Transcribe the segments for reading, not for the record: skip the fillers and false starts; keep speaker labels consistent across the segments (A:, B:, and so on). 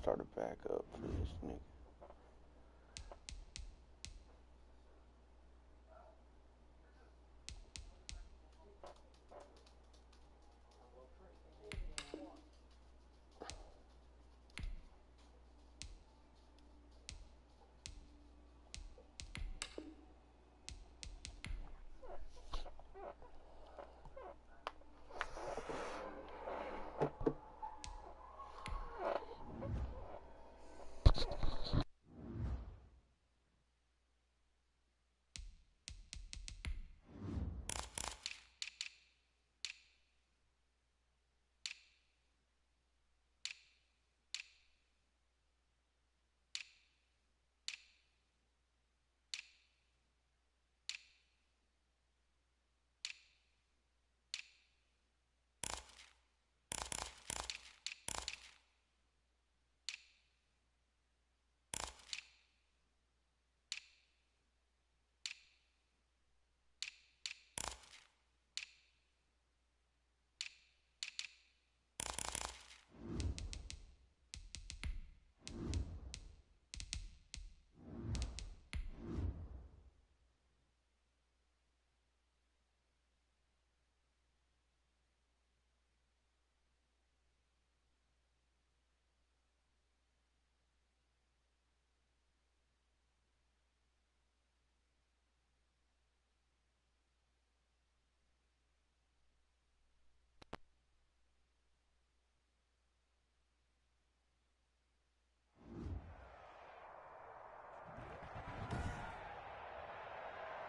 A: start a backup for this nigga.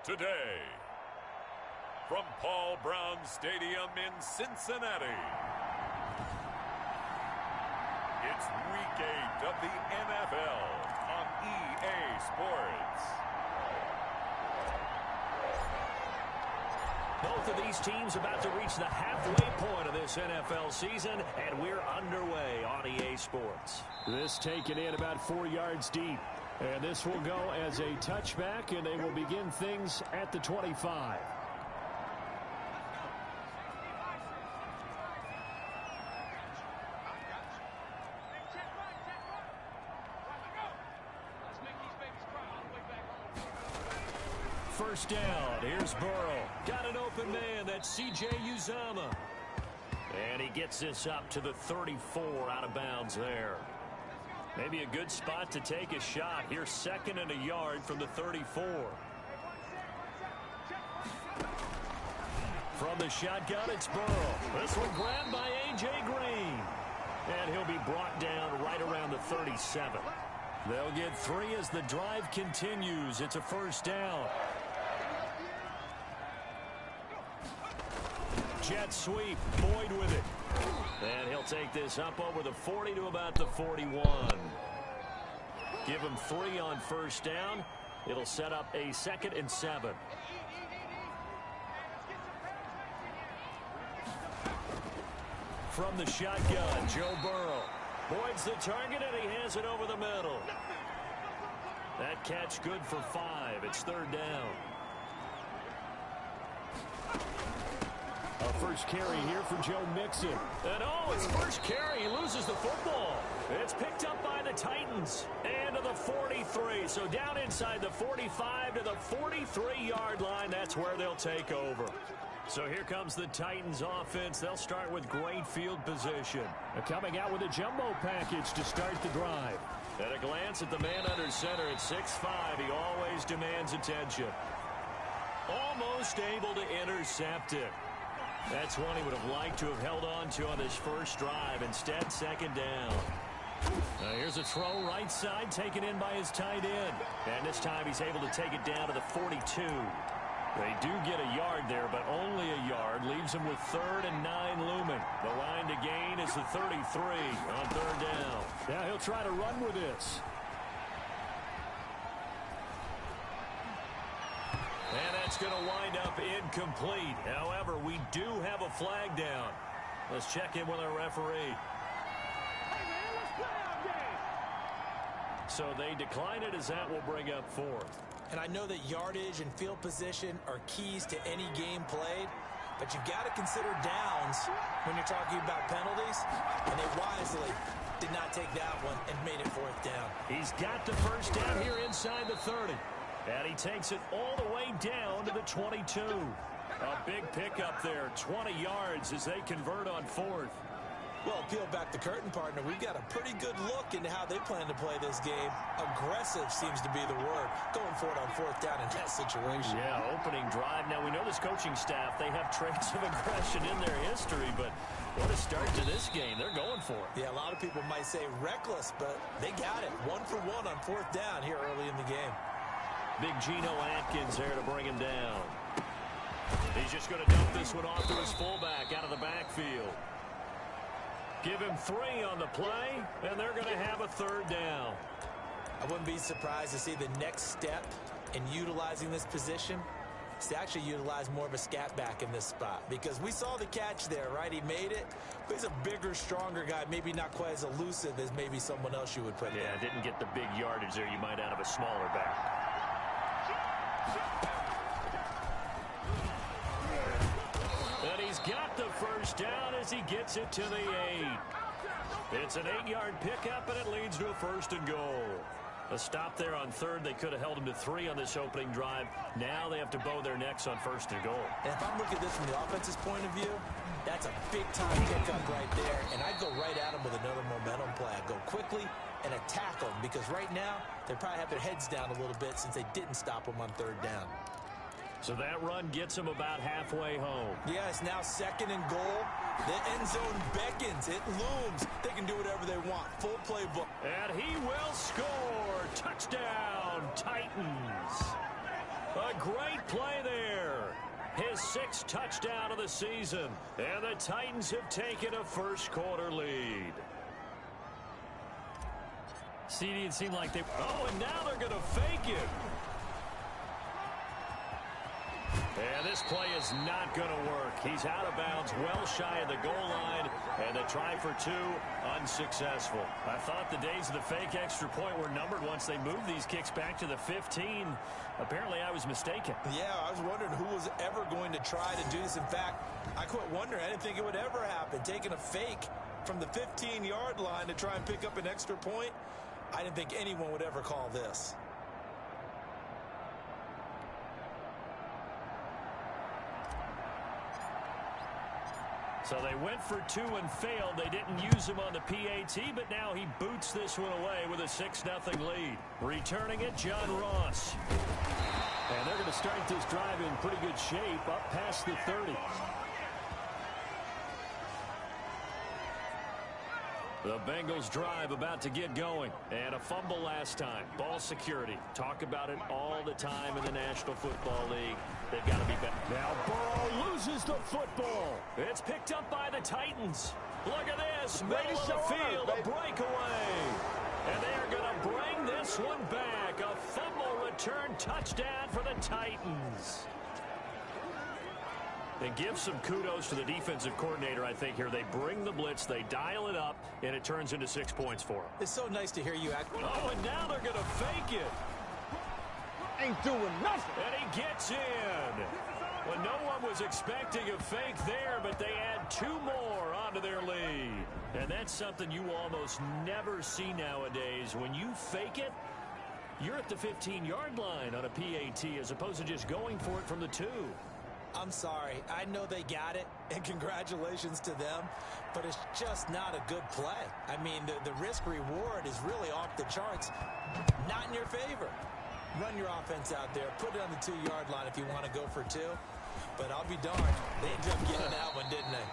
B: Today, from Paul Brown Stadium in Cincinnati, it's Week 8 of the NFL on EA Sports.
C: Both of these teams about to reach the halfway point of this NFL season, and we're underway on EA Sports.
D: This taken in about 4 yards deep. And this will go as a touchback, and they will begin things at the 25. First down, here's Burrow. Got an open man, that's C.J. Uzomah.
C: And he gets this up to the 34 out of bounds there. Maybe a good spot to take a shot. Here's 2nd and a yard from the 34. From the shotgun, it's Burrow. This one grabbed by A.J. Green. And he'll be brought down right around the 37. They'll get 3 as the drive continues. It's a first down. Jet sweep. Boyd with it. And he'll take this up over the 40 to about the 41. Give him 3 on first down. It'll set up a 2nd and 7. From the shotgun, Joe Burrow. Boyd's the target, and he has it over the middle. That catch good for 5. It's 3rd down.
D: A first carry here for Joe Mixon.
C: And his first carry, he loses the football. It's picked up by the Titans. And to the 43. So down inside the 45 to the 43-yard line. That's where they'll take over. So here comes the Titans offense. They'll start with great field position.
D: They're coming out with a jumbo package to start the drive.
C: At a glance at the man under center at 6'5", he always demands attention. Almost able to intercept it. That's one he would have liked to have held on to on his first drive. Instead, 2nd down. Now here's a throw right side taken in by his tight end. And this time he's able to take it down to the 42. They do get a yard there, but only a yard. Leaves him with 3rd and 9 looming. The line to gain is the 33 on 3rd down.
D: Now he'll try to run with this.
C: And that's going to wind up incomplete. However, we do have a flag down. Let's check in with our referee. So they decline it, as that will bring up 4th.
E: And I know that yardage and field position are keys to any game played. But you've got to consider downs when you're talking about penalties, and they wisely did not take that one and made it fourth down.
C: He's got the first down here inside the 30. And he takes it all the way down to the 22. A big pickup there, 20 yards as they convert on fourth.
E: Well, peel back the curtain, partner. We've got a pretty good look into how they plan to play this game. Aggressive seems to be the word. Going for it on fourth down in that situation.
C: Yeah, opening drive. Now, we know this coaching staff, they have traits of aggression in their history, but what a start to this game. They're going for it.
E: Yeah, a lot of people might say reckless, but they got it. 1 for 1 on fourth down here early in the game.
C: Big Geno Atkins there to bring him down. He's just going to dump this one off to his fullback out of the backfield. Give him 3 on the play, and they're going to have a third down.
E: I wouldn't be surprised to see the next step in utilizing this position is to actually utilize more of a scat back in this spot, because we saw the catch there, right? He made it, but he's a bigger, stronger guy, maybe not quite as elusive as maybe someone else you would put in.
C: Yeah, didn't get the big yardage there you might out of a smaller back. And he's got the first down as he gets it to the 8. It's an 8-yard pickup, and it leads to a first and goal. A stop there on third. They could have held him to 3 on this opening drive. Now they have to bow their necks on first and goal.
E: And if I'm looking at this from the offense's point of view, that's a big-time pickup right there. And I'd go right at him with another momentum play. I'd go quickly and attack them, because right now they probably have their heads down a little bit since they didn't stop them on third down.
C: So that run gets them about halfway home.
E: Yeah, it's now second and goal. The end zone beckons. It looms. They can do whatever they want. Full playbook.
C: And he will score. Touchdown, Titans. A great play there. His 6th touchdown of the season. And the Titans have taken a first-quarter lead. CD, it seemed like they... Oh, and now they're going to fake it. And this play is not going to work. He's out of bounds, well shy of the goal line, and the try for 2, unsuccessful. I thought the days of the fake extra point were numbered once they moved these kicks back to the 15. Apparently, I was mistaken.
E: Yeah, I was wondering who was ever going to try to do this. In fact, I quit wondering. I didn't think it would ever happen. Taking a fake from the 15-yard line to try and pick up an extra point, I didn't think anyone would ever call this.
C: So they went for 2 and failed. They didn't use him on the PAT, but now he boots this one away with a 6-0 lead. Returning it, John Ross.
D: And they're going to start this drive in pretty good shape up past the 30.
C: The Bengals drive about to get going. And a fumble last time. Ball security. Talk about it all the time in the National Football League. They've got to be better.
D: Now Burrow loses the football.
C: It's picked up by the Titans. Look at this. Middle of the field. A breakaway. And they are going to bring this one back. A fumble return touchdown for the Titans. And give some kudos to the defensive coordinator, I think, here. They bring the blitz, they dial it up, and it turns into 6 points for them.
E: It's so nice to hear you act.
C: Oh, and now they're going to fake it.
F: Ain't doing nothing.
C: And he gets in. Well, no one was expecting a fake there, but they add 2 more onto their lead. And that's something you almost never see nowadays. When you fake it, you're at the 15-yard line on a PAT as opposed to just going for it from the 2.
E: I'm sorry. I know they got it, and congratulations to them, but it's just not a good play. I mean, the risk-reward is really off the charts. Not in your favor. Run your offense out there. Put it on the 2-yard line if you want to go for 2. But I'll be darned. They ended up getting that one, didn't they?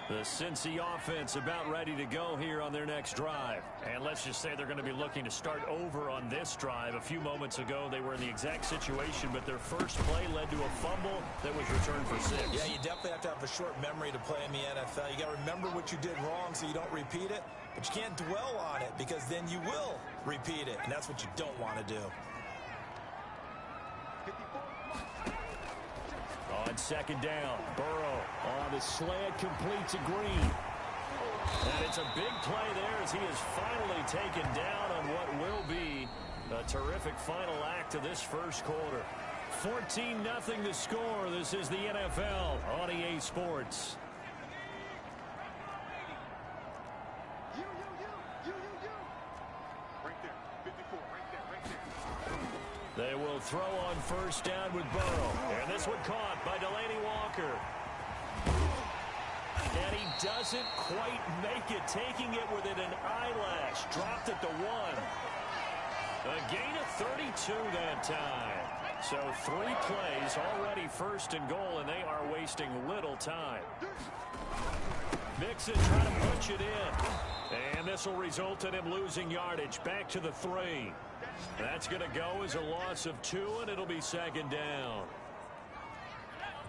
C: The Cincy offense about ready to go here on their next drive. And let's just say they're going to be looking to start over on this drive. A few moments ago, they were in the exact situation, but their first play led to a fumble that was returned for 6.
E: Yeah, you definitely have to have a short memory to play in the NFL. You got to remember what you did wrong so you don't repeat it, but you can't dwell on it because then you will repeat it, and that's what you don't want to do.
C: On second down, Burrow
D: On the slant, completes a Green.
C: And it's a big play there as he is finally taken down on what will be a terrific final act of this first quarter. 14-0 the score. This is the NFL on EA Sports. They will throw on first down with Burrow. And this one caught by Delaney Walker. And he doesn't quite make it, taking it within an eyelash. Dropped at the 1. A gain of 32 that time. So 3 plays, already first and goal, and they are wasting little time. Mixon trying to punch it in. And this will result in him losing yardage. Back to the 3. That's going to go as a loss of 2, and it'll be second down.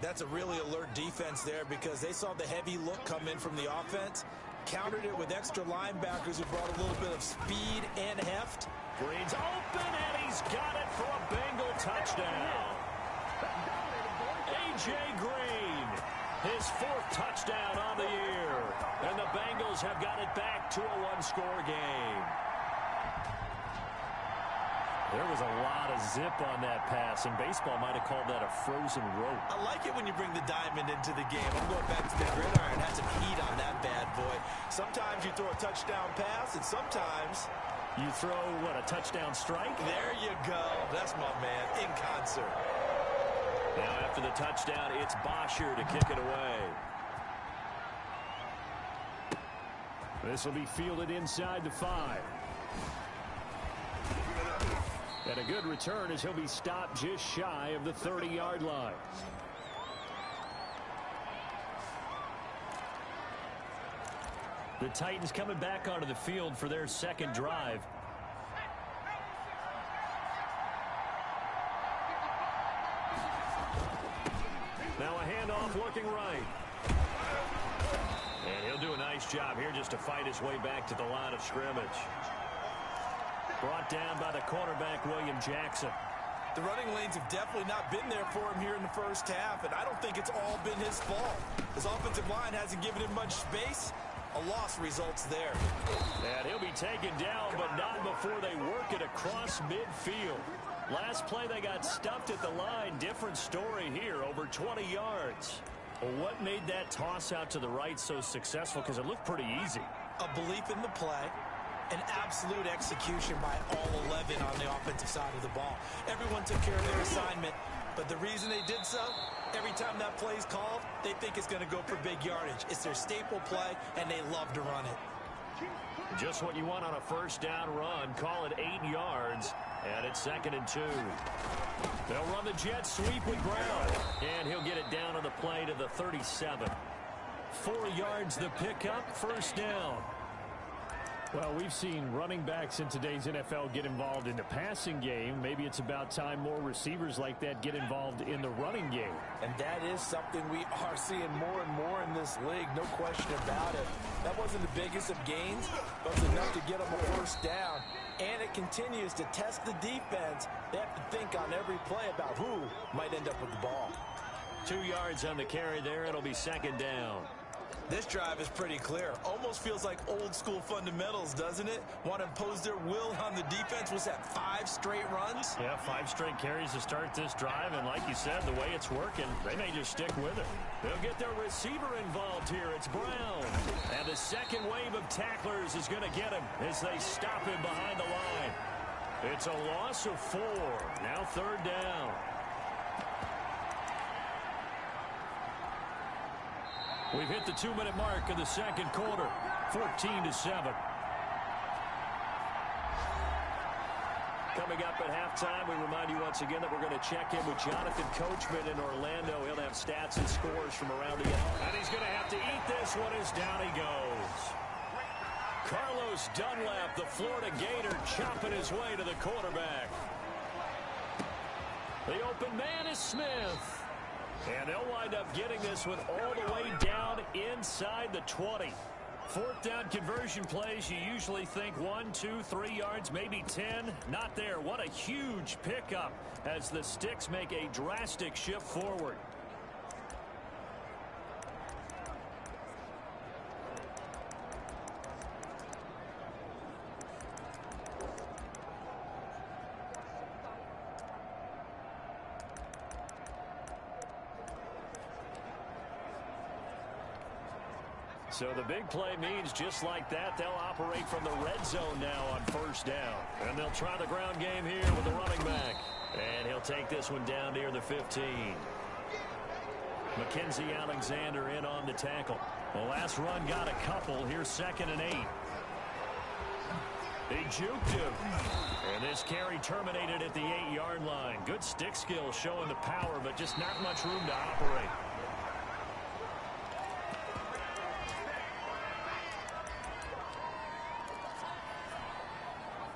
E: That's a really alert defense there because they saw the heavy look come in from the offense, countered it with extra linebackers who brought a little bit of speed and heft.
C: Green's open, and he's got it for a Bengal touchdown. A.J. Green, his 4th touchdown on the year. And the Bengals have got it back to a 1-score game. There was a lot of zip on that pass, and baseball might have called that a frozen rope.
E: I like it when you bring the diamond into the game. I'm going back to the gridiron. Had some heat on that bad boy. Sometimes you throw a touchdown pass, and sometimes
C: you throw, what, a touchdown strike?
E: There you go. That's my man, in concert.
C: Now after the touchdown, it's Bosher to kick it away.
D: This will be fielded inside the 5. And a good return as he'll be stopped just shy of the 30-yard line.
C: The Titans coming back onto the field for their second drive. Now a handoff looking right. And he'll do a nice job here just to fight his way back to the line of scrimmage. Brought down by the cornerback, William Jackson.
E: The running lanes have definitely not been there for him here in the first half, and I don't think it's all been his fault. His offensive line hasn't given him much space. A loss results there.
C: And he'll be taken down, but not before they work it across midfield. Last play, they got stuffed at the line. Different story here, over 20 yards. Well, what made that toss out to the right so successful? Because it looked pretty easy.
E: A belief in the play. An absolute execution by all 11 on the offensive side of the ball. Everyone took care of their assignment, but the reason they did so, every time that play is called, they think it's going to go for big yardage. It's their staple play, and they love to run it.
C: Just what you want on a first down run. Call it 8 yards, and it's 2nd and 2. They'll run the jet sweep with Brown, and he'll get it down on the play to the 37. 4 yards the pickup, first down.
D: Well, we've seen running backs in today's NFL get involved in the passing game. Maybe it's about time more receivers like that get involved in the running game.
E: And that is something we are seeing more and more in this league, no question about it. That wasn't the biggest of gains, but it was enough to get them a first down. And it continues to test the defense. They have to think on every play about who might end up with the ball.
C: 2 yards on the carry there. It'll be 2nd down.
E: This drive is pretty clear. Almost feels like old school fundamentals, doesn't it? Want to impose their will on the defense. Was that 5 straight runs?
C: Yeah, 5 straight carries to start this drive. And like you said, the way it's working, they may just stick with it. They'll get their receiver involved here. It's Brown. And the second wave of tacklers is going to get him as they stop him behind the line. It's a loss of 4. Now 3rd down. We've hit the 2-minute mark of the second quarter, 14-7. Coming up at halftime, we remind you once again that we're going to check in with Jonathan Coachman in Orlando. He'll have stats and scores from around the end. And he's going to have to eat this one as down he goes. Carlos Dunlap, the Florida Gator, chopping his way to the quarterback. The open man is Smith. And they'll wind up getting this one all the way down inside the 20. 4th down conversion plays, you usually think 1, 2, 3 yards, maybe 10. Not there. What a huge pickup as the Sticks make a drastic shift forward.
D: So the big play means just like that, they'll operate from the red zone now on first down. And they'll try the ground game here with the running back. And he'll take this one down near the 15. Mackenzie Alexander in on the tackle. The last run got a couple. Here's 2nd and 8. They juked him. And this carry terminated at the 8-yard line. Good stick skill showing the power, but just not much room to operate.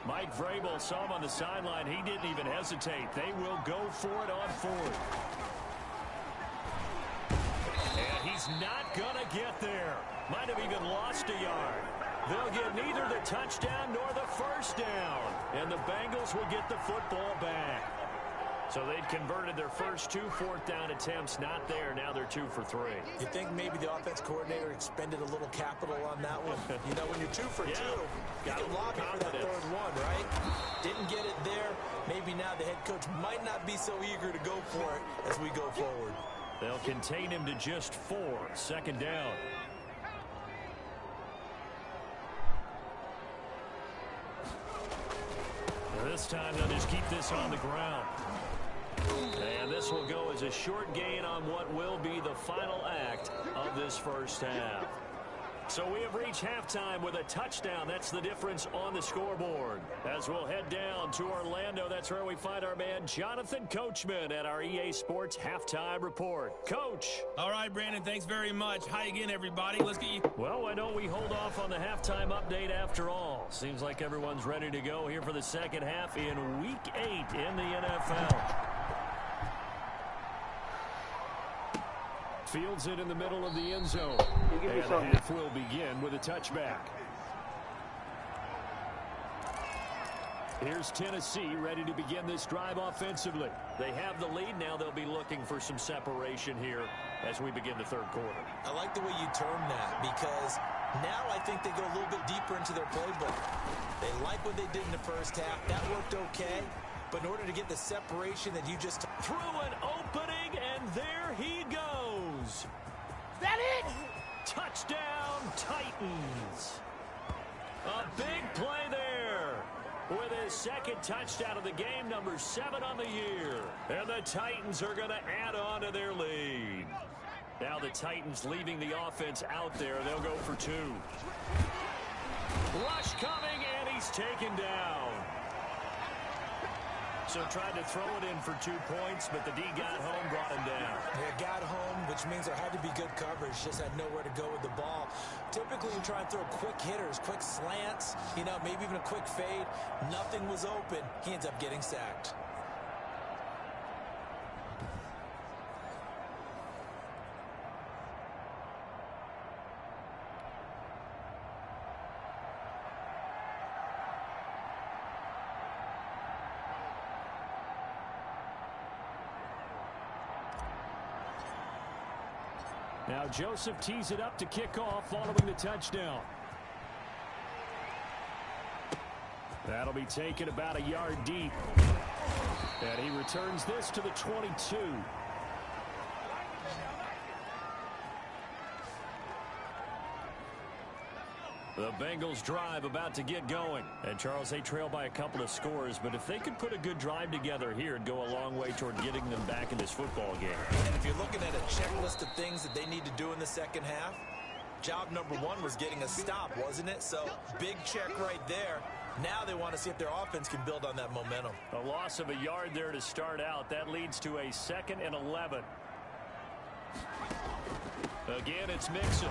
D: Mike Vrabel saw him on the sideline. He didn't even hesitate. They will go for it on 4th. And he's not going to get there. Might have even lost a yard. They'll get neither the touchdown nor the first down. And the Bengals will get the football back. So they'd converted their first 2 fourth-down attempts. Not there. Now they're 2 for 3.
E: You think maybe the offense coordinator expended a little capital on that one? You know, when you're 2 for 2, you can lob it for that 3rd one, right? Didn't get it there. Maybe now the head coach might not be so eager to go for it as we go forward.
D: They'll contain him to just 4. 2nd down. This time they'll just keep this on the ground. And this will go as a short gain on what will be the final act of this first half. So we have reached halftime with a touchdown. That's the difference on the scoreboard. As we'll head down to Orlando, that's where we find our man Jonathan Coachman at our EA Sports Halftime Report. Coach.
G: All right, Brandon, thanks very much. Hi again, everybody. Let's get you.
D: Well, why don't we hold off on the halftime update after all? Seems like everyone's ready to go here for the second half in Week 8 in the NFL. Fields it in the middle of the end zone. And the half will begin with a touchback. Here's Tennessee ready to begin this drive offensively. They have the lead. Now they'll be looking for some separation here as we begin the 3rd quarter.
E: I like the way you term that because now I think they go a little bit deeper into their playbook. They like what they did in the first half. That worked okay. But in order to get the separation that you just
D: threw an opening, and there he goes.
F: That it?
D: Touchdown, Titans. A big play there with his 2nd touchdown of the game, number 7 on the year. And the Titans are going to add on to their lead. Now the Titans leaving the offense out there. They'll go for 2. Rush coming, and he's taken down. So tried to throw it in for 2 points, but the D got home, brought him down.
E: They got home, which means there had to be good coverage. Just had nowhere to go with the ball. Typically, you try and throw quick hitters, quick slants, you know, maybe even a quick fade. Nothing was open. He ends up getting sacked.
D: Now Joseph tees it up to kick off following the touchdown. That'll be taken about a yard deep. And he returns this to the 22. The Bengals drive about to get going. And, Charles, they trail by a couple of scores, but if they could put a good drive together here, it'd go a long way toward getting them back in this football game.
E: And if you're looking at a checklist of things that they need to do in the second half, job number 1 was getting a stop, wasn't it? So, big check right there. Now they want to see if their offense can build on that momentum.
D: A loss of a yard there to start out. That leads to a 2nd and 11. Again, it's Mixon.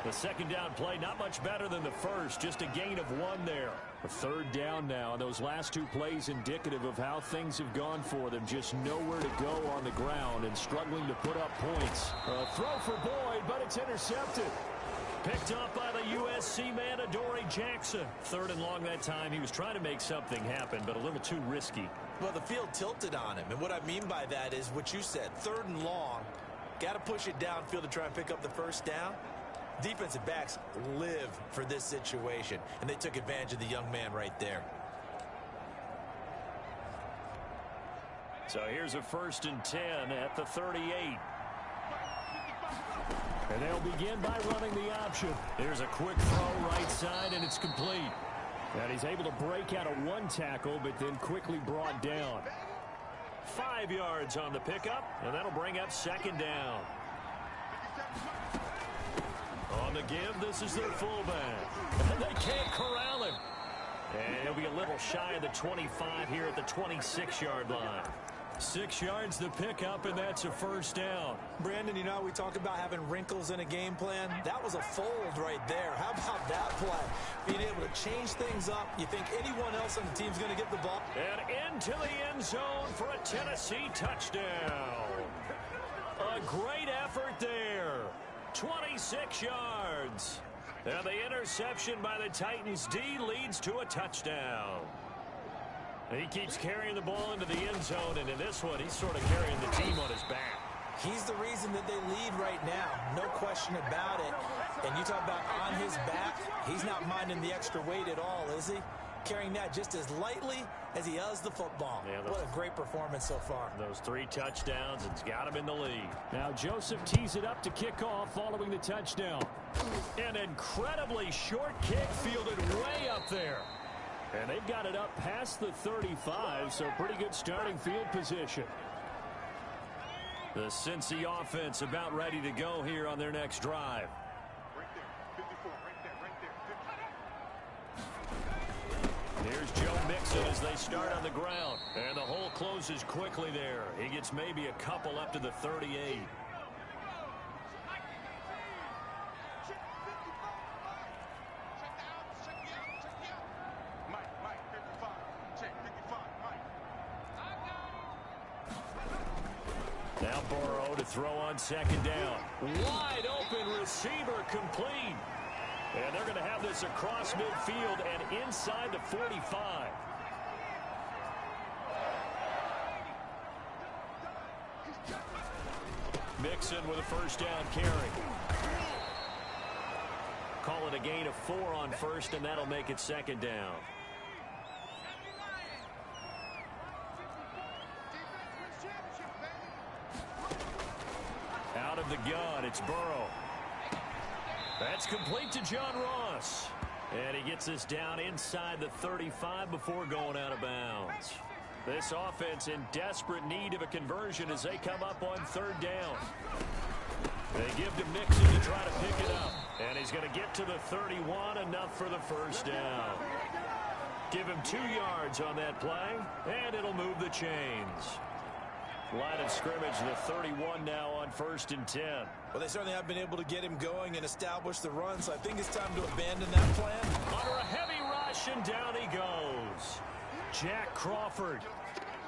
D: The 2nd down play, not much better than the first, just a gain of 1 there. A 3rd down now, and those last 2 plays indicative of how things have gone for them. Just nowhere to go on the ground and struggling to put up points. A throw for Boyd, but it's intercepted. Picked up by the USC man, Adoree Jackson. 3rd and long that time. He was trying to make something happen, but a little too risky.
E: Well, the field tilted on him, and what I mean by that is what you said, 3rd and long. Got to push it downfield to try and pick up the first down. Defensive backs live for this situation, and they took advantage of the young man right there.
D: So here's a 1st and 10 at the 38. And they'll begin by running the option. Here's a quick throw right side, and it's complete. And he's able to break out of one tackle, but then quickly brought down. 5 yards on the pickup, and that'll bring up second down. On the give, this is their fullback. And they can't corral him. And he'll be a little shy of the 25 here at the 26-yard line. 6 yards the pickup, and that's a first down.
E: Brandon, you know, we talk about having wrinkles in a game plan. That was a fold right there. How about that play? Being able to change things up. You think anyone else on the team's going to get the ball?
D: And into the end zone for a Tennessee touchdown. A great effort there. 26 yards. And the interception by the Titans D leads to a touchdown. And he keeps carrying the ball into the end zone, and in this one, he's sort of carrying the team on his back.
E: He's the reason that they lead right now. No question about it. And you talk about on his back, he's not minding the extra weight at all, is he? Carrying that just as lightly as he does the football. Yeah, what a great performance so far.
D: Those 3 touchdowns, it's got him in the lead. Now Joseph tees it up to kick off following the touchdown. An incredibly short kick fielded way up there. And they've got it up past the 35, so pretty good starting field position. The Cincy offense about ready to go here on their next drive. Here's Joe Mixon as they start on the ground. And the hole closes quickly there. He gets maybe a couple up to the 38. Now Burrow to throw on second down. Wide open receiver complete. And they're going to have this across midfield and inside the 45. Mixon with a first down carry. Call it a gain of 4 on first, and that'll make it second down. Out of the gun, it's Burrow. That's complete to John Ross. And he gets this down inside the 35 before going out of bounds. This offense in desperate need of a conversion as they come up on third down. They give to Mixon to try to pick it up. And he's going to get to the 31, enough for the first down. Give him 2 yards on that play, and it'll move the chains. Line of scrimmage, the 31 now on 1st and 10.
E: Well, they certainly have been able to get him going and establish the run, so I think it's time to abandon that plan.
D: Under a heavy rush, and down he goes. Jack Crawford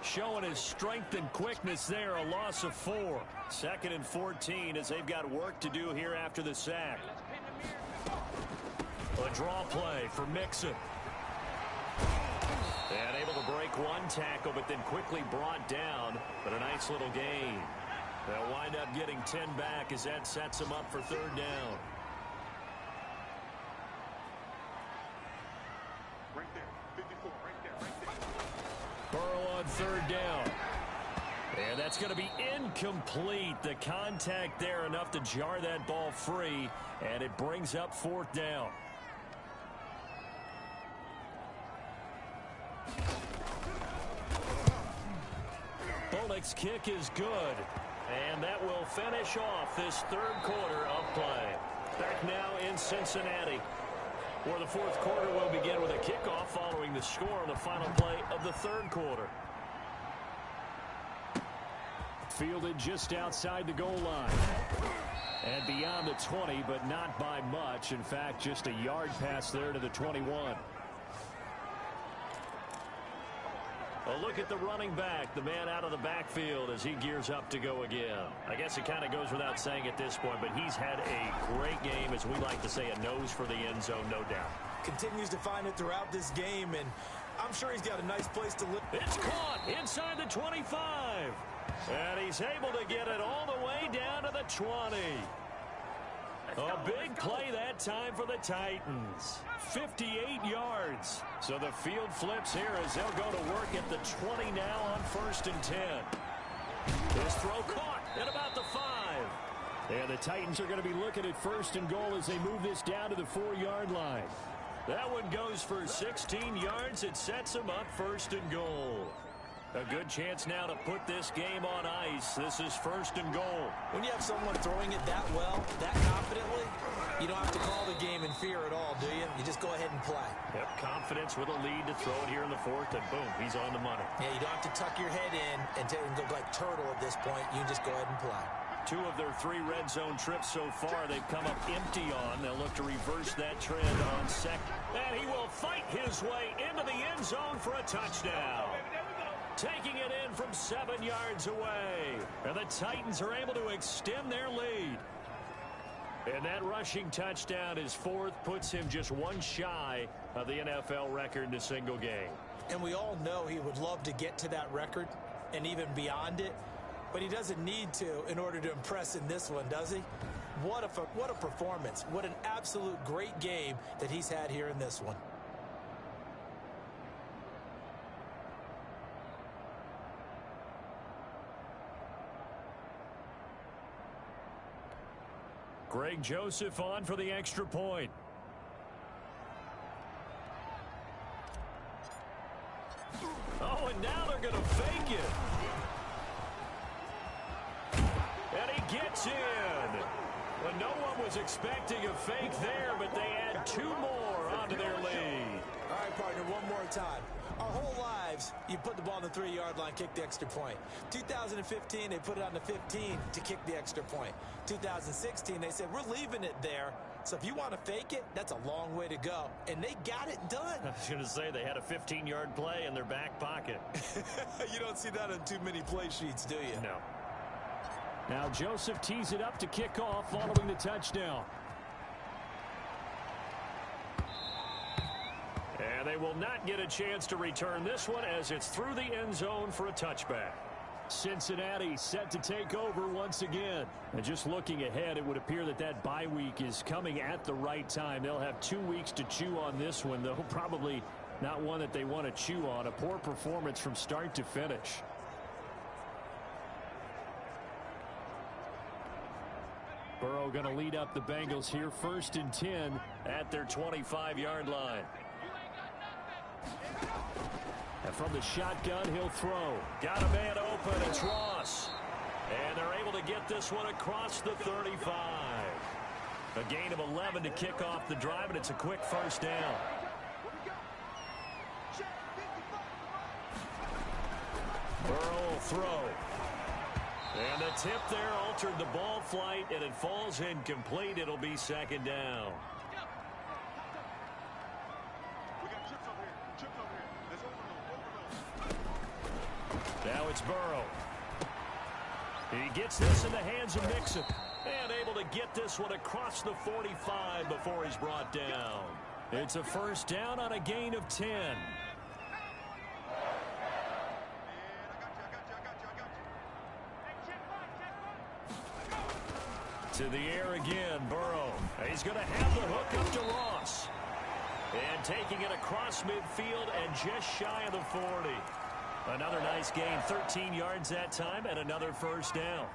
D: showing his strength and quickness there, a loss of 4. 2nd and 14 as they've got work to do here after the sack. A draw play for Mixon. And able to break 1 tackle, but then quickly brought down. But a nice little gain. They'll wind up getting 10 back as that sets them up for third down.
F: Right there, 54, right there.
D: Burrow on third down. And that's going to be incomplete. The contact there enough to jar that ball free. And it brings up 4th down. Bullock's kick is good. And that will finish off this 3rd quarter of play. Back now in Cincinnati, where the 4th quarter will begin with a kickoff following the score on the final play of the 3rd quarter. Fielded just outside the goal line. And beyond the 20, but not by much. In fact, just a yard pass there to the 21. A look at the running back, the man out of the backfield as he gears up to go again. I guess it kind of goes without saying at this point, but he's had a great game, as we like to say, a nose for the end zone, no doubt.
E: Continues to find it throughout this game, and I'm sure he's got a nice place to live.
D: It's caught inside the 25. And he's able to get it all the way down to the 20. A big play that time for the Titans. 58 yards. So the field flips here as they'll go to work at the 20 now on 1st and 10. This throw caught at about the 5. And the Titans are going to be looking at first and goal as they move this down to the 4-yard line. That one goes for 16 yards. It sets them up first and goal. A good chance now to put this game on ice. This is first and goal.
E: When you have someone throwing it that well, that confidently, you don't have to call the game in fear at all, do you? You just go ahead and play.
D: Yep, confidence with a lead to throw it here in the fourth, and boom, he's on the money.
E: Yeah, you don't have to tuck your head in and go like turtle at this point. You just go ahead and play.
D: 2 of their 3 red zone trips so far they've come up empty on. They'll look to reverse that trend on second. And he will fight his way into the end zone for a touchdown. Taking it in from 7 yards away. And the Titans are able to extend their lead. And that rushing touchdown, his 4th, puts him just 1 shy of the NFL record in a single game.
E: And we all know he would love to get to that record and even beyond it. But he doesn't need to in order to impress in this one, does he? What a performance. What an absolute great game that he's had here in this one.
D: Greg Joseph on for the extra point. Oh, and now they're going to fake it. And he gets in. Well, no one was expecting a fake there, but they add 2 more onto their lead.
E: All right, partner, one more time. Our whole lives, you put the ball on the 3-yard line, kick the extra point. 2015, they put it on the 15 to kick the extra point. 2016, they said, we're leaving it there. So if you want to fake it, that's a long way to go. And they got it done.
D: I was going to say they had a 15-yard play in their back pocket.
E: You don't see that on too many play sheets, do you?
D: No. Now Joseph tees it up to kick off following the touchdown. And they will not get a chance to return this one as it's through the end zone for a touchback. Cincinnati set to take over once again. And just looking ahead, it would appear that that bye week is coming at the right time. They'll have 2 weeks to chew on this one, though probably not one that they want to chew on. A poor performance from start to finish. Burrow going to lead up the Bengals here, 1st and 10 at their 25-yard line. And from the shotgun, he'll throw. Got a man open. It's Ross. And they're able to get this one across the 35. A gain of 11 to kick off the drive, and it's a quick first down. Burrow will throw. And the tip there altered the ball flight, and it falls incomplete. It'll be 2nd down. Now it's Burrow. He gets this in the hands of Mixon. And able to get this one across the 45 before he's brought down. It's a first down on a gain of 10. To the air again, Burrow. He's going to have the hook up to Ross. And taking it across midfield and just shy of the 40. Another nice gain, 13 yards that time, and another first down.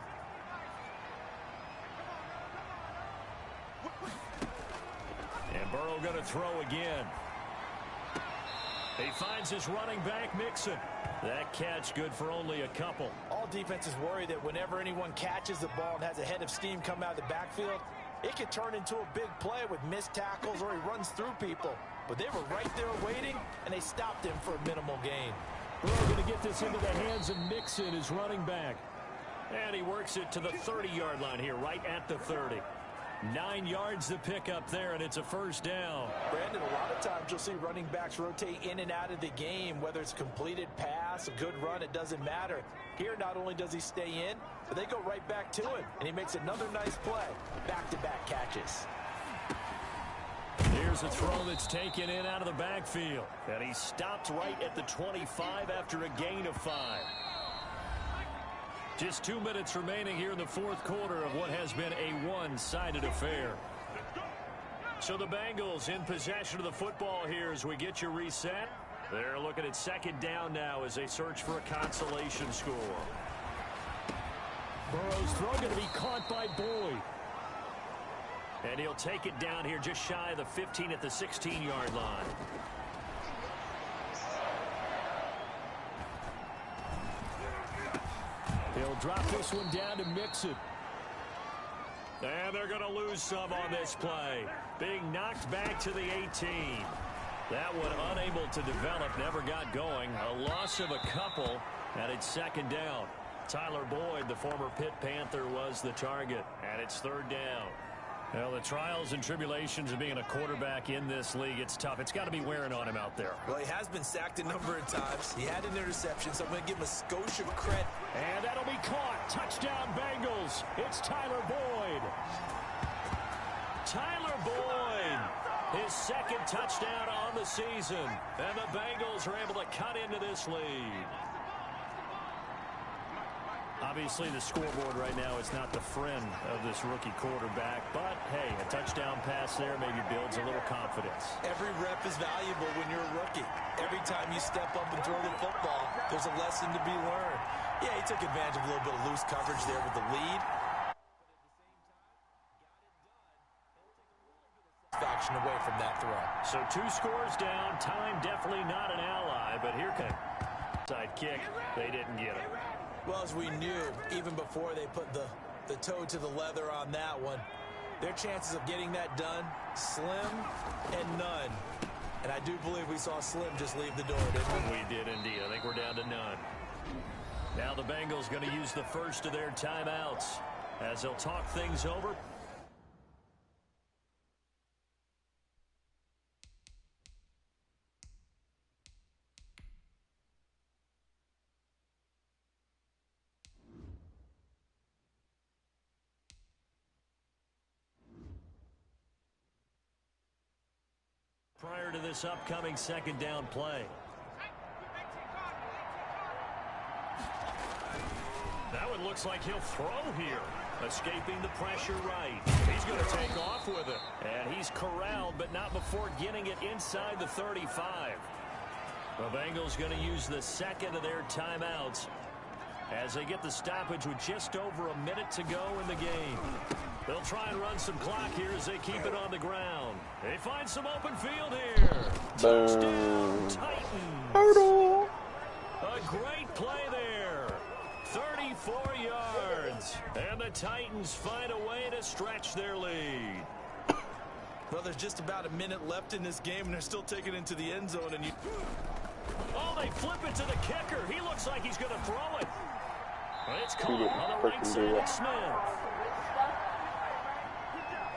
D: And Burrow going to throw again. He finds his running back, Mixon. That catch good for only a couple.
E: All defenses worry that whenever anyone catches the ball and has a head of steam come out of the backfield, it could turn into a big play with missed tackles or he runs through people. But they were right there waiting, and they stopped him for a minimal gain.
D: Burrow going to get this into the hands of Mixon, his running back. And he works it to the 30-yard line here, right at the 30. 9 yards to pick up there, and it's a first down.
E: Brandon, a lot of times you'll see running backs rotate in and out of the game, whether it's a completed pass, a good run, it doesn't matter. Here, not only does he stay in, but they go right back to him, and he makes another nice play. Back-to-back catches.
D: Here's a throw that's taken in out of the backfield. And he stopped right at the 25 after a gain of 5. Just 2 minutes remaining here in the fourth quarter of what has been a one-sided affair. So the Bengals in possession of the football here as we get you reset. They're looking at 2nd down now as they search for a consolation score.
C: Burrow's throw going to be caught by Boyd. And he'll take it down here just shy of the 15 at the 16-yard line. He'll drop this one down to Mixon. And they're going to lose some on this play. Being knocked back to the 18. That one unable to develop, never got going. A loss of a couple, and it's second down. Tyler Boyd, the former Pitt Panther, was the target, and it's third down. Well, the trials and tribulations of being a quarterback in this league, it's tough. It's got to be wearing on him out there.
E: Well, he has been sacked a number of times. He had an interception, so I'm going to give him a skosh of credit.
C: And that'll be caught. Touchdown, Bengals. It's Tyler Boyd. Tyler Boyd, his second touchdown on the season. And the Bengals are able to cut into this lead. Obviously, the scoreboard right now is not the friend of this rookie quarterback. But, hey, a touchdown pass there maybe builds a little confidence.
E: Every rep is valuable when you're a rookie. Every time you step up and throw the football, there's a lesson to be learned. Yeah, he took advantage of a little bit of loose coverage there with the lead. Faction away from that throw.
C: So 2 scores down. Time definitely not an ally, but here comes side kick. They didn't get it.
E: Well, as we knew, even before they put the toe to the leather on that one, their chances of getting that done, slim and none. And I do believe we saw Slim just leave the door, didn't we?
C: We did indeed. I think we're down to none. Now the Bengals going to use the first of their timeouts as they'll talk things over. Prior to this upcoming second down play. That one looks like he'll throw here. Escaping the pressure right. He's going to take off with it. And he's corralled, but not before getting it inside the 35. The Bengals going to use the second of their timeouts as they get the stoppage with just over a minute to go in the game. They'll try and run some clock here as they keep it on the ground. They find some open field here. Touchdown, Titans. A great play there. 34 yards. And the Titans find a way to stretch their lead.
E: Well, there's just about a minute left in this game, and they're still taking it into the end zone. And
C: oh, they flip it to the kicker. He looks like he's going to throw it. It's caught on the right side of Smith.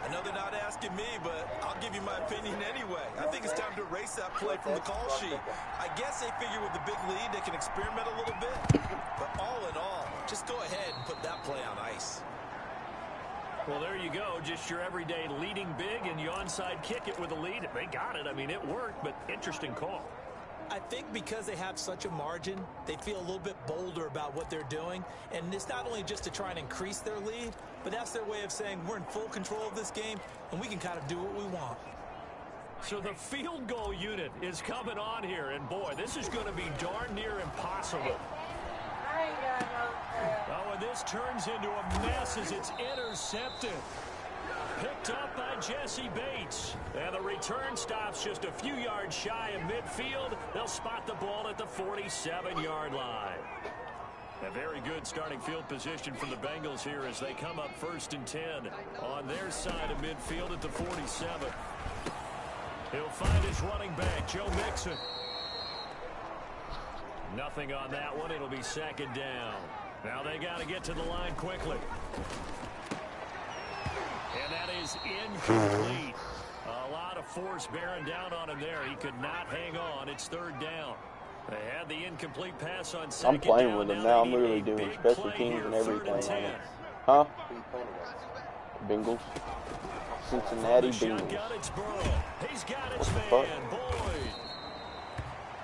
E: I know they're not asking me, but I'll give you my opinion anyway. I think it's time to erase that play from the call sheet. I guess they figure with the big lead they can experiment a little bit. But all in all, just go ahead and put that play on ice.
C: Well, there you go. Just your everyday leading big, and you onside kick it with a lead. They got it. I mean, it worked, but interesting call.
E: I think because they have such a margin, they feel a little bit bolder about what they're doing. And it's not only just to try and increase their lead, but that's their way of saying we're in full control of this game, and we can kind of do what we want.
C: So the field goal unit is coming on here, and boy, this is going to be darn near impossible. Oh, and this turns into a mess as it's intercepted. Picked up by Jesse Bates. And the return stops just a few yards shy of midfield. They'll spot the ball at the 47-yard line. A very good starting field position for the Bengals here as they come up 1st and 10 on their side of midfield at the 47. He'll find his running back, Joe Mixon. Nothing on that one. It'll be second down. Now they got to get to the line quickly. And that is incomplete. A lot of force bearing down on him there. He could not hang on. It's 3rd down. They had the incomplete pass on second down.
A: I'm playing with him now. I'm literally doing special teams and everything. Huh? Bengals. Cincinnati Bengals.
C: It's Burrow. He's got his man, Boyd.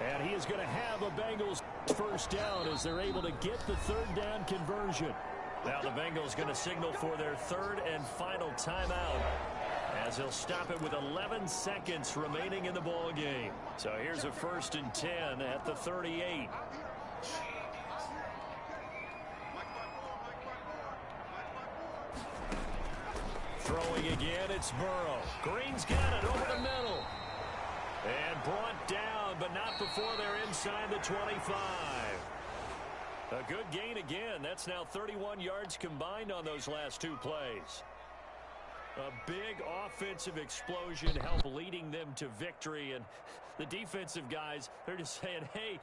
C: And he is going to have a Bengals first down as they're able to get the 3rd down conversion. Now the Bengals going to signal for their 3rd and final timeout as they'll stop it with 11 seconds remaining in the ball game. So here's a 1st and 10 at the 38. Throwing again, it's Burrow. Green's got it over the middle. And brought down, but not before they're inside the 25. A good gain again. That's now 31 yards combined on those last two plays. A big offensive explosion helped leading them to victory. And the defensive guys, they're just saying, hey,